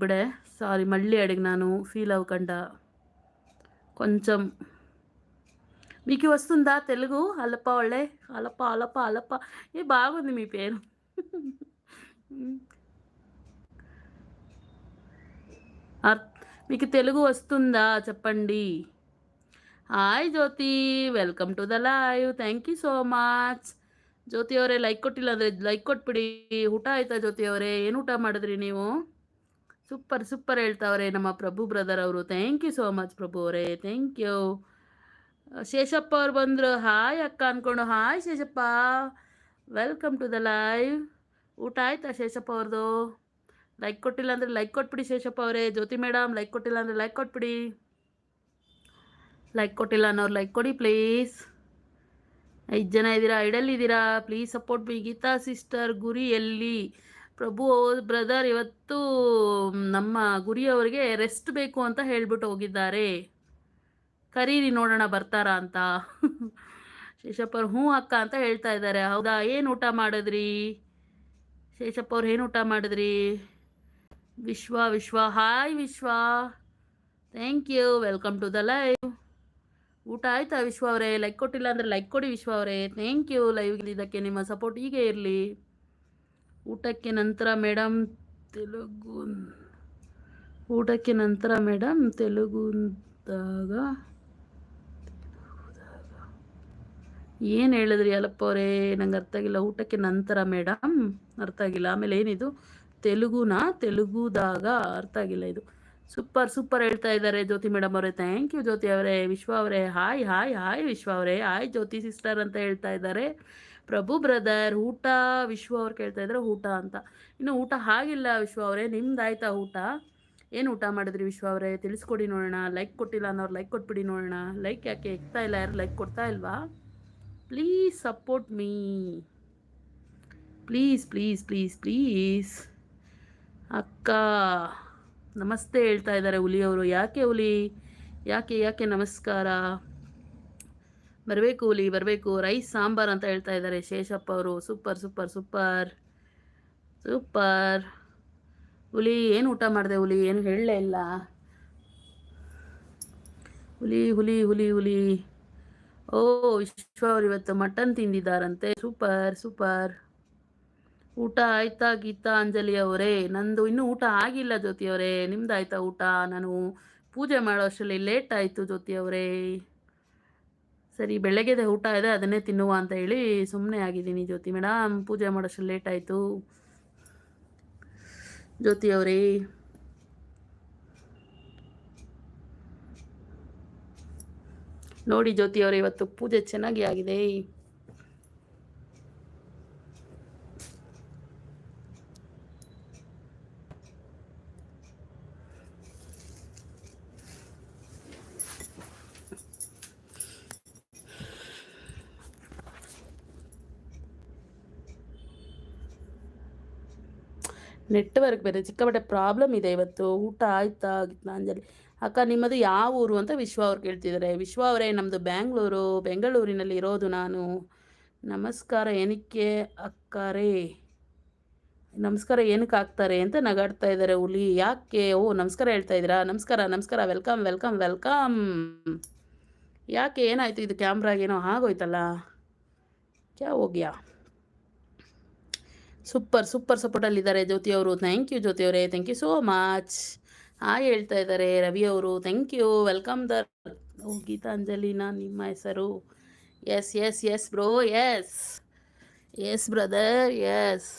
బిడే sorry మళ్ళీ అడిగినాను feel అవ్వకుండా. కొంచెం మీకు వస్తుందా తెలుగు? అలప వాళ్ళే అలప అలప అలప బాగుంది మీ పేరు. మీకు తెలుగు వస్తుందా చెప్పండి. Hi Jyoti, welcome to the live. Thank you so much. Jyoti ಅವರೇ ಲೈಕ್ ಕೊಟ್ಟಿಲ್ಲ ಅಂದರೆ ಲೈಕ್ ಕೊಟ್ಬಿಡಿ. ಊಟ ಆಯ್ತಾ ಜ್ಯೋತಿ ಅವರೇ? ಏನು ಊಟ ಮಾಡಿದ್ರಿ ನೀವು? ಸೂಪರ್ ಸೂಪರ್ ಹೇಳ್ತಾವ್ರೆ ನಮ್ಮ ಪ್ರಭು ಬ್ರದರ್ ಅವರು. Thank you so much Prabhu ಅವರೇ, ಥ್ಯಾಂಕ್ ಯು. ಶೇಷಪ್ಪ ಅವ್ರು ಬಂದರು. ಹಾಯ್ ಅಕ್ಕ ಅಂದ್ಕೊಂಡು. Hi Sheshappa, welcome to the live. ಊಟ ಆಯ್ತಾ ಶೇಷಪ್ಪ ಅವ್ರದ್ದು? ಲೈಕ್ ಕೊಟ್ಟಿಲ್ಲ ಅಂದರೆ ಲೈಕ್ ಕೊಟ್ಬಿಡಿ ಶೇಷಪ್ಪ ಅವರೇ. ಜ್ಯೋತಿ ಮೇಡಮ್ ಲೈಕ್ ಕೊಟ್ಟಿಲ್ಲ ಅಂದರೆ ಲೈಕ್ ಕೊಟ್ಬಿಡಿ. ಲೈಕ್ ಕೊಟ್ಟಿಲ್ಲ ಅನ್ನೋರು ಲೈಕ್ ಕೊಡಿ ಪ್ಲೀಸ್. 5 ಜನ ಇದ್ದೀರಾ, ಐಡಲ್ಲಿದ್ದೀರಾ, please support me. Geeta sister, ಗುರಿ ಎಲ್ಲಿ? ಪ್ರಭು ಬ್ರದರ್ ಇವತ್ತು ನಮ್ಮ ಗುರಿಯವರಿಗೆ ರೆಸ್ಟ್ ಬೇಕು ಅಂತ ಹೇಳ್ಬಿಟ್ಟು ಹೋಗಿದ್ದಾರೆ. ಕರೀರಿ ನೋಡೋಣ ಬರ್ತಾರಾ ಅಂತ. ಶೇಷಪ್ಪ ಅವ್ರು ಹ್ಞೂ ಅಕ್ಕ ಅಂತ ಹೇಳ್ತಾ ಇದ್ದಾರೆ. ಹೌದಾ, ಏನು ಊಟ ಮಾಡಿದ್ರಿ ಶೇಷಪ್ಪ ಅವ್ರು? ಏನು ಊಟ ಮಾಡಿದ್ರಿ? Vishwa hi Vishwa, thank you, welcome to the live. ಊಟ ಆಯ್ತಾ ವಿಶ್ವ ಅವರೇ? ಲೈಕ್ ಕೊಟ್ಟಿಲ್ಲ ಅಂದರೆ ಲೈಕ್ ಕೊಡಿ ವಿಶ್ವ ಅವರೇ. ಥ್ಯಾಂಕ್ ಯು ಲೈವ್ಗಿದ್ದಕ್ಕೆ. ನಿಮ್ಮ ಸಪೋರ್ಟ್ ಹೀಗೆ ಇರಲಿ. ಊಟಕ್ಕೆ ನಂತರ ಮೇಡಮ್ ತೆಲುಗುದಾಗ ಏನು ಹೇಳಿದ್ರಿ ಅಲ್ಲಪ್ಪ ಅವರೇ? ನಂಗೆ ಅರ್ಥ ಆಗಿಲ್ಲ. ಊಟಕ್ಕೆ ನಂತರ ಮೇಡಮ್ ಅರ್ಥ ಆಗಿಲ್ಲ. ಆಮೇಲೆ ಏನಿದು ತೆಲುಗುದಾಗ ಅರ್ಥ ಆಗಿಲ್ಲ ಇದು. ಸೂಪರ್ ಹೇಳ್ತಾ ಇದ್ದಾರೆ ಜ್ಯೋತಿ ಮೇಡಮ್ ಅವರೇ. ಥ್ಯಾಂಕ್ ಯು ಜ್ಯೋತಿ ಅವರೇ. ವಿಶ್ವ ಅವರೇ ಹಾಯ್ ಹಾಯ್ ಹಾಯ್ ವಿಶ್ವ ಅವರೇ. ಹಾಯ್ ಜ್ಯೋತಿ ಸಿಸ್ಟರ್ ಅಂತ ಹೇಳ್ತಾ ಇದ್ದಾರೆ. ಪ್ರಭು ಬ್ರದರ್ ಊಟ ವಿಶ್ವ ಅವ್ರು ಕೇಳ್ತಾ ಇದ್ದಾರೆ ಊಟ ಅಂತ. ಇನ್ನು ಊಟ ಆಗಿಲ್ಲ ವಿಶ್ವ ಅವರೇ, ನಿಮ್ದಾಯ್ತಾ ಊಟ? ಏನು ಊಟ ಮಾಡಿದ್ರಿ ವಿಶ್ವ ಅವರೇ? ತಿಳಿಸ್ಕೊಡಿ ನೋಡೋಣ. ಲೈಕ್ ಕೊಟ್ಟಿಲ್ಲ ಅನ್ನೋರು ಲೈಕ್ ಕೊಟ್ಬಿಡಿ ನೋಡೋಣ. ಲೈಕ್ ಯಾಕೆ ಎಕ್ತಾ ಇಲ್ಲ? ಯಾರು ಲೈಕ್ ಕೊಡ್ತಾ ಇಲ್ವಾ? Please support me, please please please please. ಅಕ್ಕ ನಮಸ್ತೆ ಹೇಳ್ತಾ ಇದ್ದಾರೆ ಹುಲಿಯವರು. ಯಾಕೆ ಹುಲಿ? ಯಾಕೆ ನಮಸ್ಕಾರ? ಬರಬೇಕು ಹುಲಿ ಬರಬೇಕು. ರೈಸ್ ಸಾಂಬಾರ್ ಅಂತ ಹೇಳ್ತಾ ಇದ್ದಾರೆ ಶೇಷಪ್ಪ ಅವರು. ಸೂಪರ್ ಹುಲಿ ಏನು ಊಟ ಮಾಡಿದೆ ಹುಲಿ? ಏನು ಹೇಳಲೇ ಇಲ್ಲ. ಹುಲಿ ಓ ವಿಶ್ವ ಅವರು ಇವತ್ತು ಮಟನ್ ತಿಂದಿದ್ದಾರಂತೆ. ಸೂಪರ್. ಊಟ ಆಯ್ತಾ ಗೀತಾ ಅಂಜಲಿ ಅವರೇ? ನಂದು ಇನ್ನೂ ಊಟ ಆಗಿಲ್ಲ ಜ್ಯೋತಿ ಅವರೇ. ನಿಮ್ದು ಆಯ್ತಾ ಊಟ? ನಾನು ಪೂಜೆ ಮಾಡೋ ಅಷ್ಟರಲ್ಲಿ ಲೇಟ್ ಆಯಿತು ಜ್ಯೋತಿ ಅವರೇ. ಸರಿ, ಬೆಳಗ್ಗೆದೆ ಊಟ ಇದೆ ಅದನ್ನೇ ತಿನ್ನುವ ಅಂತ ಹೇಳಿ ಸುಮ್ಮನೆ ಆಗಿದ್ದೀನಿ ಜ್ಯೋತಿ ಮೇಡಮ್. ಪೂಜೆ ಮಾಡೋಷ್ಟು ಲೇಟ್ ಆಯಿತು ಜ್ಯೋತಿ ಅವರೇ. ನೋಡಿ ಜ್ಯೋತಿ ಅವರೇ, ಇವತ್ತು ಪೂಜೆ ಚೆನ್ನಾಗಿ ಆಗಿದೆ. ನೆಟ್ವರ್ಕ್ ಬೇರೆ ಸಿಕ್ಕಾಪಟ್ಟೆ ಪ್ರಾಬ್ಲಮ್ ಇದೆ ಇವತ್ತು. ಊಟ ಆಯ್ತಾ ಗೀತಾಂಜಲಿ ಅಕ್ಕ? ನಿಮ್ಮದು ಯಾವ ಊರು ಅಂತ ವಿಶ್ವ ಅವ್ರು ಕೇಳ್ತಿದ್ದಾರೆ. ವಿಶ್ವ ಅವರೇ ನಮ್ಮದು ಬೆಂಗಳೂರಿನಲ್ಲಿ ಇರೋದು ನಾನು. ನಮಸ್ಕಾರ ಏನಕ್ಕೆ ಅಕ್ಕರೇ? ನಮಸ್ಕಾರ ಏನಕ್ಕೆ ಆಗ್ತಾರೆ ಅಂತ ನಗಾಡ್ತಾ ಇದ್ದಾರೆ ಹುಲಿ. ಯಾಕೆ? ಓ ನಮಸ್ಕಾರ ಹೇಳ್ತಾ ಇದ್ದೀರಾ? ನಮಸ್ಕಾರ. ವೆಲ್ಕಮ್. ಯಾಕೆ ಏನಾಯಿತು? ಇದು ಕ್ಯಾಮ್ರಾಗೇನೋ ಆಗೋಯ್ತಲ್ಲ. ಕ್ಯಾ ಹೋಗ್ಯಾ? ಸೂಪರ್ ಸಪೋರ್ಟಲ್ಲಿದ್ದಾರೆ ಜ್ಯೋತಿ ಅವರು. ಥ್ಯಾಂಕ್ ಯು ಜ್ಯೋತಿ ಅವರೇ, thank you so much. Hi ಹೇಳ್ತಾ ಇದ್ದಾರೆ ರವಿ ಅವರು. ಥ್ಯಾಂಕ್ ಯು, ವೆಲ್ಕಮ್ ದ. ಓ ಗೀತಾಂಜಲಿನಾ ನಿಮ್ಮ ಹೆಸರು? Yes bro, yes brother, yes.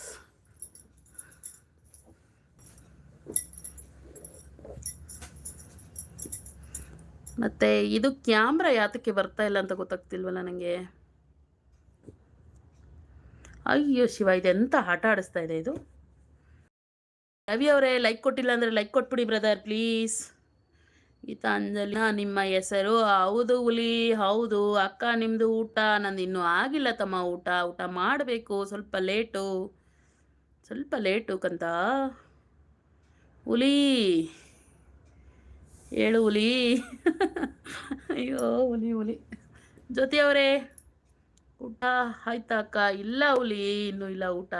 ಮತ್ತೆ ಇದು ಕ್ಯಾಮ್ರಾ ಯಾತಕ್ಕೆ ಬರ್ತಾ ಇಲ್ಲ ಅಂತ ಗೊತ್ತಾಗ್ತಿಲ್ವಲ್ಲ ನನಗೆ. ಅಯ್ಯೋ ಶಿವ, ಇದೆಂತ ಆಟ ಆಡಿಸ್ತಾ ಇದೆ ಇದು. ರವಿ ಅವರೇ ಲೈಕ್ ಕೊಟ್ಟಿಲ್ಲ ಅಂದರೆ ಲೈಕ್ ಕೊಟ್ಬಿಡಿ ಬ್ರದರ್ ಪ್ಲೀಸ್. ಗೀತಾಂಜಲಿ ನಿಮ್ಮ ಹೆಸರು? ಹೌದು ಹುಲಿ, ಹೌದು. ಅಕ್ಕ ನಿಮ್ಮದು ಊಟ? ನಂದು ಇನ್ನೂ ಆಗಿಲ್ಲ ತಮ್ಮ. ಊಟ ಮಾಡಬೇಕು. ಸ್ವಲ್ಪ ಲೇಟು ಕಂತ. ಹುಲಿ ಹೇಳು ಹುಲಿ. ಅಯ್ಯೋ ಹುಲಿ. ಜ್ಯೋತಿ ಅವರೇ ಊಟ ಆಯ್ತಾ ಅಕ್ಕ? ಇಲ್ಲ ಹುಲಿ, ಇನ್ನೂ ಇಲ್ಲ ಊಟ.